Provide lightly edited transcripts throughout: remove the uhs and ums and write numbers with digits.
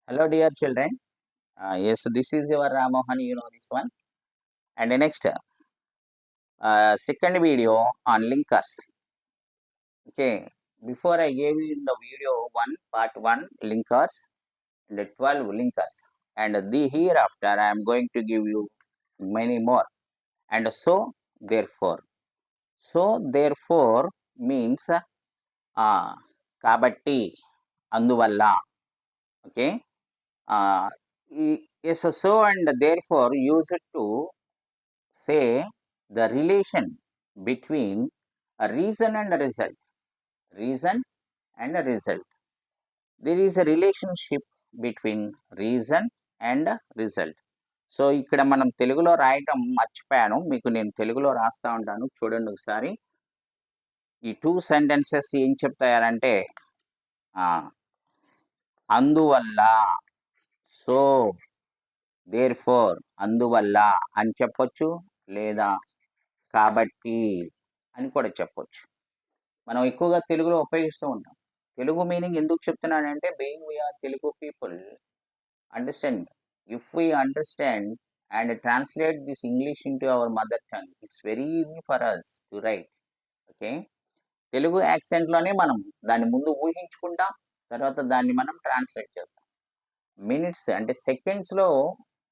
Hello, dear children. Yes, this is your Ramohan, you know this one. And the next, second video on linkers. Okay, before I gave you in the video one, part 1 linkers and the 12 linkers. And the hereafter, I am going to give you many more. And therefore. Therefore means kabatti, anduvalla. Okay. Yes, so and therefore use it to say the relation between a reason and a result. Reason and a result. There is a relationship between reason and result. So ఇక్కడ మనం తెలుగులో రాయటం మర్చిపోయాను, మీకు నేను తెలుగులో రాస్తా ఉంటాను, చూడండి ఒకసారి. ఈ 2 సెంటెన్సెస్ ఏం చెప్తాయారంటే అందువల్ల, సో, దేర్ ఫోర్, అందువల్ల అని చెప్పొచ్చు, లేదా కాబట్టి అని కూడా చెప్పొచ్చు. మనం ఎక్కువగా తెలుగులో ఉపయోగిస్తూ ఉంటాం. తెలుగు మీనింగ్ ఎందుకు చెప్తున్నానంటే, being we are Telugu people, understand, if we understand and translate this English into our mother tongue, it's very easy for us to write. Okay, Telugu యాక్సెంట్లోనే మనం దాన్ని ముందు ఊహించుకుంటాం, తర్వాత దాన్ని మనం ట్రాన్స్లేట్ చేస్తాం. మినిట్స్ అంటే సెకండ్స్లో,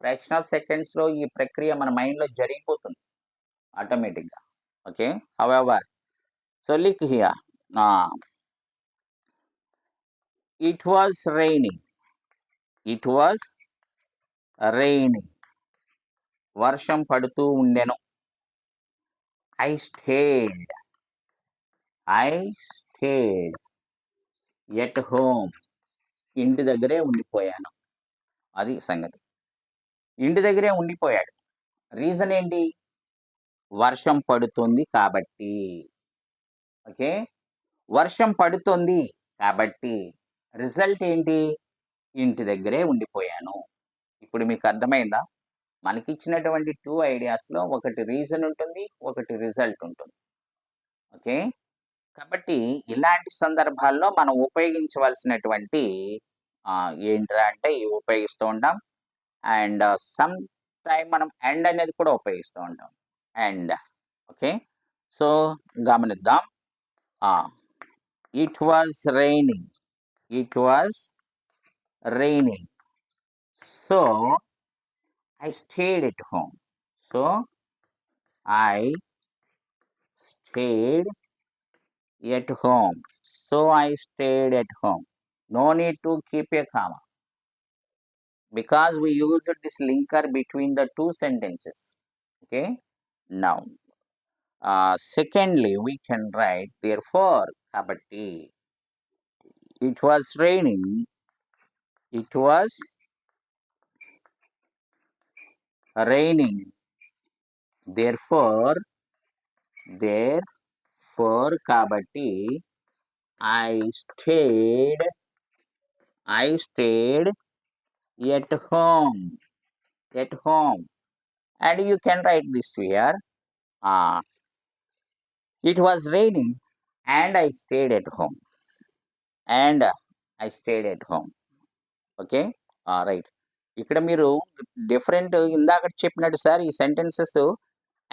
ఫ్రాక్షన్ ఆఫ్ సెకండ్స్లో ఈ ప్రక్రియ మన మైండ్లో జరిగిపోతుంది ఆటోమేటిక్గా. Okay, however, so look here. It was raining. It was raining. వర్షం పడుతూ ఉండెను. I stayed. I stayed at home. ఇంటి దగ్గరే ఉండిపోయాను. అది సంగతి. ఇంటి దగ్గరే ఉండిపోయాడు. రీజన్ ఏంటి? వర్షం పడుతుంది కాబట్టి. ఓకే, వర్షం పడుతుంది కాబట్టి రిజల్ట్ ఏంటి? ఇంటి దగ్గరే ఉండిపోయాను. ఇప్పుడు మీకు అర్థమైందా? మనకి ఇచ్చినటువంటి 2 ఐడియాస్లో ఒకటి రీజన్ ఉంటుంది, ఒకటి రిజల్ట్ ఉంటుంది. ఓకే, కాబట్టి ఇలాంటి సందర్భాల్లో మనం ఉపయోగించవలసినటువంటి ఏంట్రా అంటే ఇవి ఉపయోగిస్తూ ఉంటాం. అండ్ సమ్ టైం మనం అండ్ అనేది కూడా ఉపయోగిస్తూ ఉంటాం. అండ్ ఓకే, సో గమనిద్దాం. It was raining. It was raining. So I stayed at home. So I stayed at home. So I stayed at home. No need to keep a comma because we used this linker between the 2 sentences. Okay. Now, secondly, we can write therefore. Kabatti. It was raining. It was raining. Therefore, kabatti, I stayed at home. At home. And you can write this here. It was raining and I stayed at home. And I stayed at home. Okay, right. ఇక్కడ మీరు different, ఇందాక చెప్పినట్టు sir ఈ sentences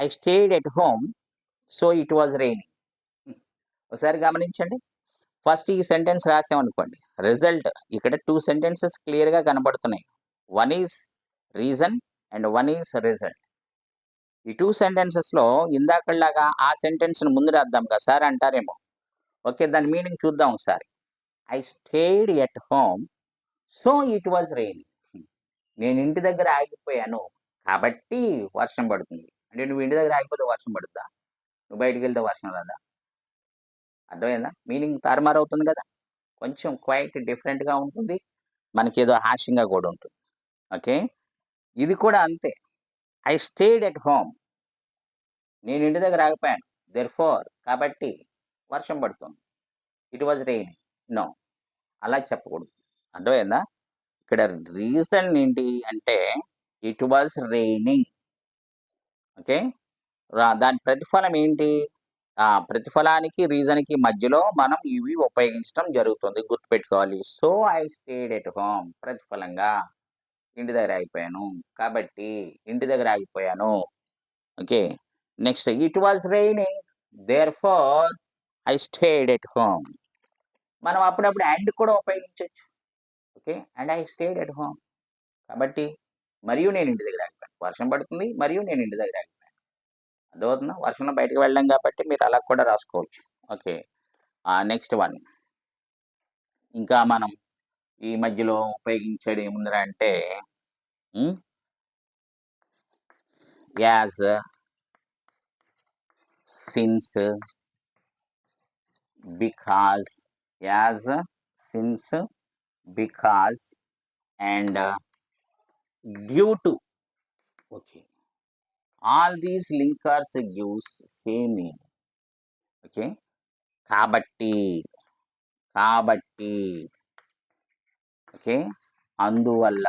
I stayed at home, so it was raining. ఒకసారి గమనించండి. First ఈ sentence రాసామనుకోండి, result ఇక్కడ 2 sentences క్లియర్గా కనబడుతున్నాయి. One is reason and one is result. ఈ 2 సెంటెన్సెస్లో ఇందాకలాగా ఆ సెంటెన్స్ని ముందు రాద్దాం కదా సార్ అంటారేమో. ఓకే, దాని మీనింగ్ చూద్దాం ఒకసారి. I stayed at home, so it was raining. నేను ఇంటి దగ్గర ఆగిపోయాను కాబట్టి వర్షం పడుతుంది. అంటే నువ్వు ఇంటి దగ్గర ఆగిపోతే వర్షం పడుతుందా? నువ్వు బయటికి వెళ్తే వర్షం రాదా? అర్థమైందా? మీనింగ్ తారుమారు అవుతుంది కదా, కొంచెం క్వైట్ డిఫరెంట్గా ఉంటుంది, మనకేదో హాస్యంగా కూడా ఉంటుంది. ఓకే, ఇది కూడా అంతే. ఐ స్టేడ్ ఎట్ హోమ్, నేను ఇంటి దగ్గర ఆగిపోయాను. దెర్ఫోర్, కాబట్టి వర్షం పడుతుంది. It was raining. నో, అలా చెప్పకూడదు. అర్థమైందా? ఇక్కడ రీజన్ ఏంటి అంటే ఇట్ వాజ్ రైనింగ్. ఓకే, దాని ప్రతిఫలం ఏంటి? ప్రతిఫలానికి, రీజన్‌కి మధ్యలో మనం ఇవి ఉపయోగించడం జరుగుతుంది. గుర్తుపెట్టుకోవాలి. So, I stayed at home ప్రతిఫలంగా ఇంటి దగ్గర ఆగిపోయాను. కాబట్టి ఇంటి దగ్గర ఆగిపోయాను. Okay. Next it was raining therefore I stayed at home. మనం అప్పుడప్పుడు అండ్ కూడా ఉపయోగించొచ్చు. Okay. And I stayed at home. కాబట్టి మరియు నేను ఇంటి దగ్గర ఆగిపోయాను. వర్షం పడుతుంది మరియు నేను ఇంటి దగ్గర ఆగిపోయాను. అర్థమవుతుందా? వర్షంలో బయటకి వెళ్ళాం కాబట్టి మీరు అలా కూడా రాసుకోవచ్చు. ఓకే. Next one. ఇంకా మనం ఈ మధ్యలో ఉపయోగించేది ఏముందిరా అంటే హ్మ్. As, since, because, as, since, because and due to. Okay. All these linkers gives same meaning. Okay. కాబట్టి, కాబట్టి, ఓకే. అందువల్ల,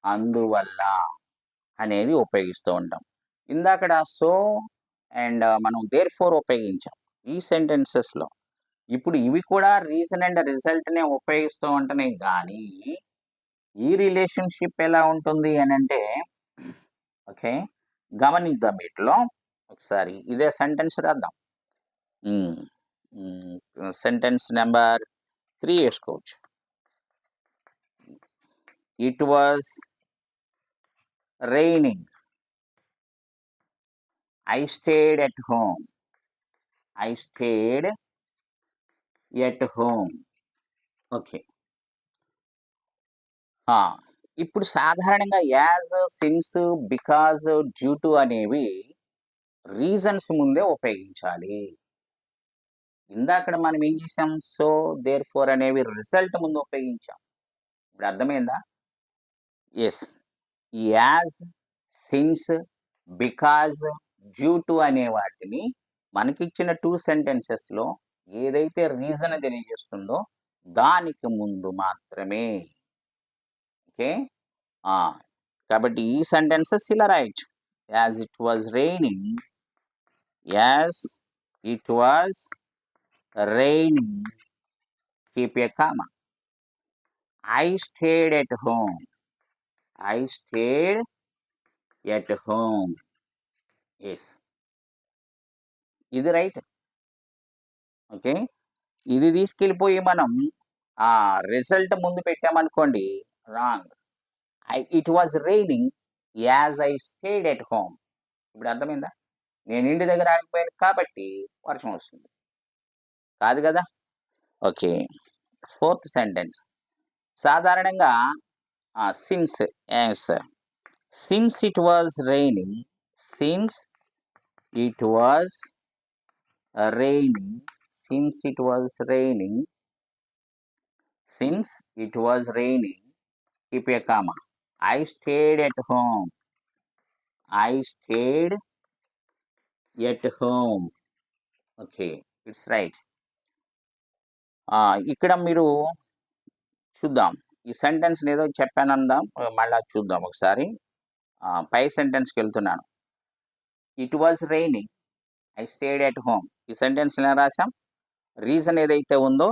అందువల్ల అనేది ఉపయోగిస్తూ ఉంటాం. ఇందాకడ సో అండ్ మనం దేర్‌ఫోర్ ఉపయోగించాం ఈ సెంటెన్సెస్‌లో. ఇప్పుడు ఇవి కూడా రీజన్ అండ్ రిజల్ట్‌నే ఉపయోగిస్తూ ఉంటున్నాయి గానీ, ఈ రిలేషన్‌షిప్ ఎలా ఉంటుంది అనంటే ఓకే. గమనిద్దాం వీటిలో. ఒకసారి ఇదే సెంటెన్స్ రాద్దాం. సెంటెన్స్ నంబర్ 3 ఏసుకోవచ్చు. It was raining. I stayed at home. I stayed at home. Okay. ఇప్పుడు సాధారణంగా as, since, because, due to అనేవి రీజన్స్ ముందే ఉపయోగించాలి. ఇందాకడ మనం ఏం చేసాం? సో, దేర్‌ఫోర్ అనేవి రిజల్ట్ ముందు ఉపయోగించాం. ఇప్పుడు అర్థమైందా? Yes. As, since, because, due to అనే వాటిని మనకిచ్చిన 2 సెంటెన్సెస్‌లో ఏదైతే రీజన్ తెలియజేస్తుందో దానికి ముందు మాత్రమే. ఓకే. కాబట్టి ఈ సెంటెన్సెస్ ఇలా రాయొచ్చు. As it was raining, as it was raining, keep a comma. I stayed at home. I stayed at home. Yes. ఇది రైట్. ఓకే. ఇది తీసుకెళ్ళిపోయి మనం రిజల్ట్ ముందు పెట్టామనుకోండి wrong. It was raining as I stayed at home. ఇప్పుడు అర్థమైందా? నేను ఇంటి దగ్గర ఆగిపోయాను కాబట్టి వర్షం వస్తుంది. కాదు కదా? ఓకే. Fourth sentence. సాధారణంగా since, yes. Since it was raining, since it was raining, since it was raining, since it was raining, keep a comma. I stayed at home. I stayed at home. Okay, it's right. ఇక్కడ మీరు చూద్దాం. ఈ sentence ఏదో చెప్పానందాం. మళ్ళా చూద్దాం ఒకసారి. పై సెంటెన్స్‌కి వెళ్తున్నాను. It was raining. I stayed at home. ఈ సెంటెన్స్ ఎలా రాసాం? రీజన్ ఏదైతే ఉందో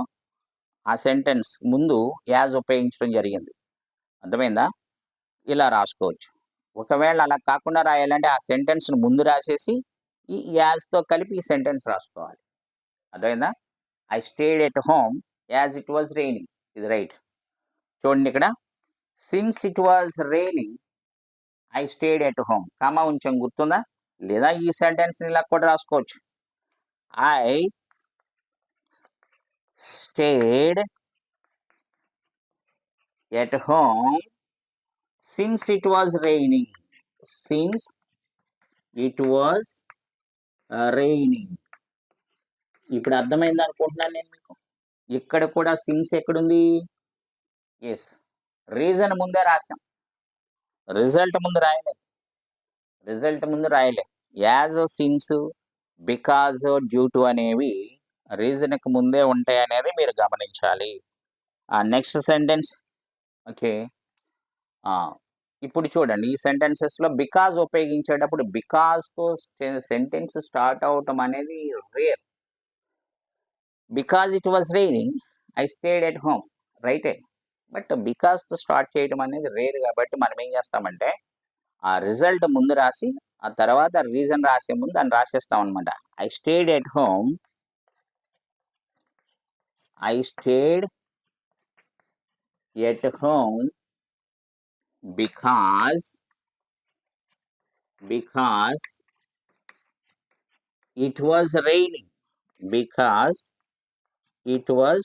ఆ సెంటెన్స్ ముందు యాజ్ ఉపయోగించడం జరిగింది. అర్థమైందా? ఇలా రాసుకోవచ్చు. ఒకవేళ అలా కాకుండా రాయాలంటే ఆ సెంటెన్స్‌ని ముందు రాసేసి ఈ యాజ్‌తో కలిపి ఈ సెంటెన్స్ రాసుకోవాలి. అర్థమైందా? I stayed at home as it was raining. ఇది రైట్. చూడండి ఇక్కడ since it was raining I stayed at home. Comma ఉంచాం గుర్తుందా? లేదా ఈ సెంటెన్స్‌ని ఇలా కూడా రాసుకోవచ్చు. I stayed at home since it was raining. Since it was raining. ఇప్పుడు అర్థమైంది అనుకుంటున్నాను నేను మీకు. ఇక్కడ కూడా సిన్స్ ఎక్కడుంది? యెస్. రీజన్ ముందే రాసాం. రిజల్ట్ ముందు రాయలేదు. రిజల్ట్ ముందు రాయలేదు. As, since, because, due to అనేవి రీజన్‌కి ముందే ఉంటాయనేది మీరు గమనించాలి. Next sentence. ఓకే. ఇప్పుడు చూడండి ఈ సెంటెన్సెస్లో బికాజ్ ఉపయోగించేటప్పుడు బికాజ్తో సెంటెన్స్ స్టార్ట్ అవటం అనేది rare. Because it was raining I stayed at home, రైటే. బట్ బికాజ్తో స్టార్ట్ చేయడం అనేది రేర్ కాబట్టి మనం ఏం చేస్తామంటే ఆ రిజల్ట్ ముందు రాసి ఆ తర్వాత రీజన్ రాసే ముందు దాన్ని రాసేస్తాం అనమాట. I stayed at home, I stayed at home because it was raining, because it was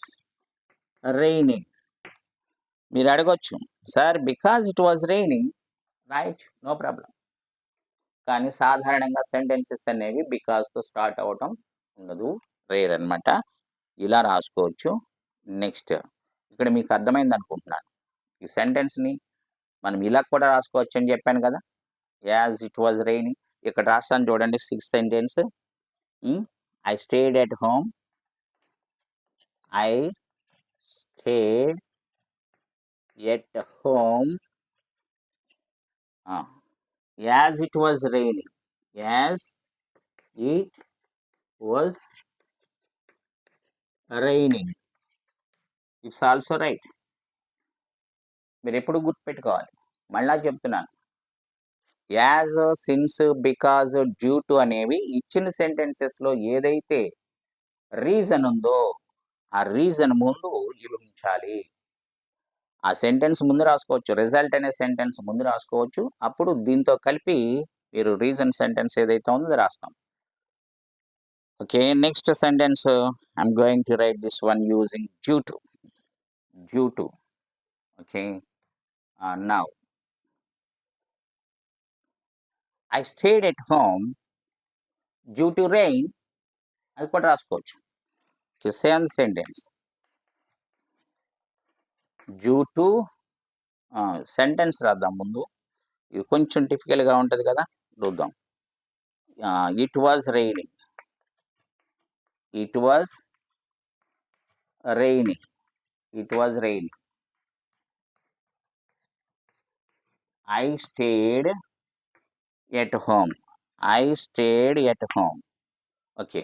raining. మీరు అడగొచ్చు sir because it was raining, right, no problem. కానీ సాధారణంగా సెంటెన్సెస్ అనేవి బికాజ్తో స్టార్ట్ అవ్వటం ఉండదు, రేర్ అనమాట. ఇలా రాసుకోవచ్చు. నెక్స్ట్ ఇక్కడ మీకు అర్థమైంది అనుకుంటున్నాను. ఈ సెంటెన్స్ని మనం ఇలా కూడా రాసుకోవచ్చు అని చెప్పాను కదా, యాజ్ ఇట్ వాజ్ రైనింగ్. ఇక్కడ రాస్తాను చూడండి 6th sentence. I stayed at home, I stayed at home as it was raining, as it was raining. It's also right. మీరు ఎప్పుడు గుర్తుపెట్టుకోవాలి. మళ్ళా చెప్తున్నాను, as, since, because, due to అనేవి ఇచ్చిన సెంటెన్సెస్లో ఏదైతే రీజన్ ఉందో ఆ రీజన్ ముందు ఉంచాలి. ఆ సెంటెన్స్ ముందు రాసుకోవచ్చు, రిజల్ట్ అనే సెంటెన్స్ ముందు రాసుకోవచ్చు. అప్పుడు దీంతో కలిపి మీరు రీజన్ సెంటెన్స్ ఏదైతే ఉందో రాస్తాం. Okay, next sentence I'm going to write this one using due to. Due to, okay. Now I stayed at home due to rain, అది కూడా రాసుకోవచ్చు. Same sentence, due to sentence రాద్దాం ముందు. ఇది కొంచెం టిపికల్గా ఉంటుంది కదా, చూద్దాం. It was raining, it was raining, it was raining. I stayed at home, I stayed at home. Okay,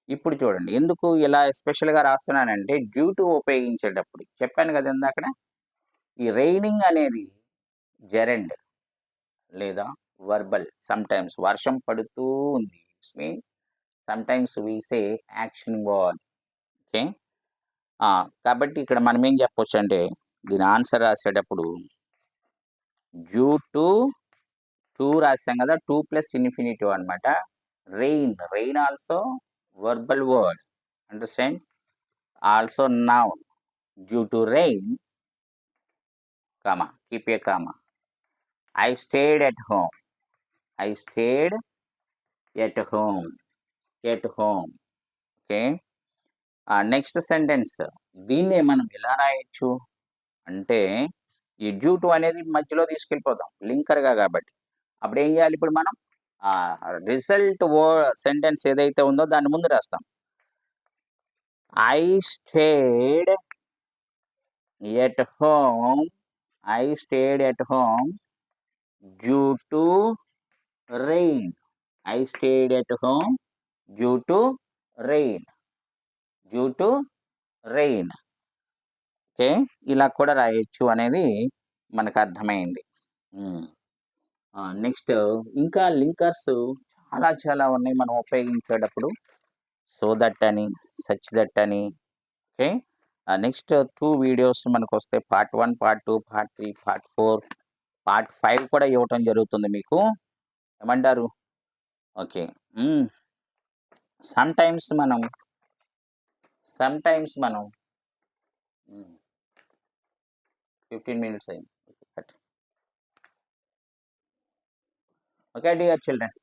ఇప్పుడు చూడండి ఎందుకు ఇలా స్పెషల్గా రాస్తున్నానంటే డ్యూ టు ఉపయోగించేటప్పుడు చెప్పాను కదా ఇందాకడ, ఈ రైనింగ్ అనేది జెరెండ్ లేదా వర్బల్. సమ్టైమ్స్ వర్షం పడుతూ ఉంది, it's mean sometimes we say action word. Okay, కాబట్టి ఇక్కడ మనం ఏం చెప్పొచ్చు అంటే దీని ఆన్సర్ రాసేటప్పుడు డ్యూ టు రాసాం కదా, 2 ప్లస్ ఇన్ఫినిటివ్ అనమాట. Rain also verbal word, understand, also noun. Due to rain, comma, keep a comma, I stayed at home, I stayed at home, at home. Okay, next sentence దీన్నే మనం ఎలా రాయొచ్చు అంటే ఈ due to అనేది మధ్యలో తీసుకెళ్ళిపోతాం లింకర్గా కాబట్టి. అప్పుడు ఏం చేయాలి, ఇప్పుడు మనం రిజల్ట్ సెంటెన్స్ ఏదైతే ఉందో దాన్ని ముందు రాస్తాం. I stayed at home, I stayed at home due to rain, I stayed at home due to rain, due to rain. Okay, ఇలా కూడా రాయొచ్చు అనేది మనకు అర్థమైంది. నెక్స్ట్ ఇంకా లింకర్స్ చాలా ఉన్నాయి మనం ఉపయోగించేటప్పుడు. సో దట్ అని, సచ్ దట్ అని. ఓకే, నెక్స్ట్ 2 వీడియోస్ మనకు వస్తే part 1, part 2, part 3, part 4, part 5 కూడా ఇవ్వటం జరుగుతుంది మీకు. ఏమంటారు? ఓకే, సమ్టైమ్స్ మనం 15 minutes అయింది. Okay, dear children,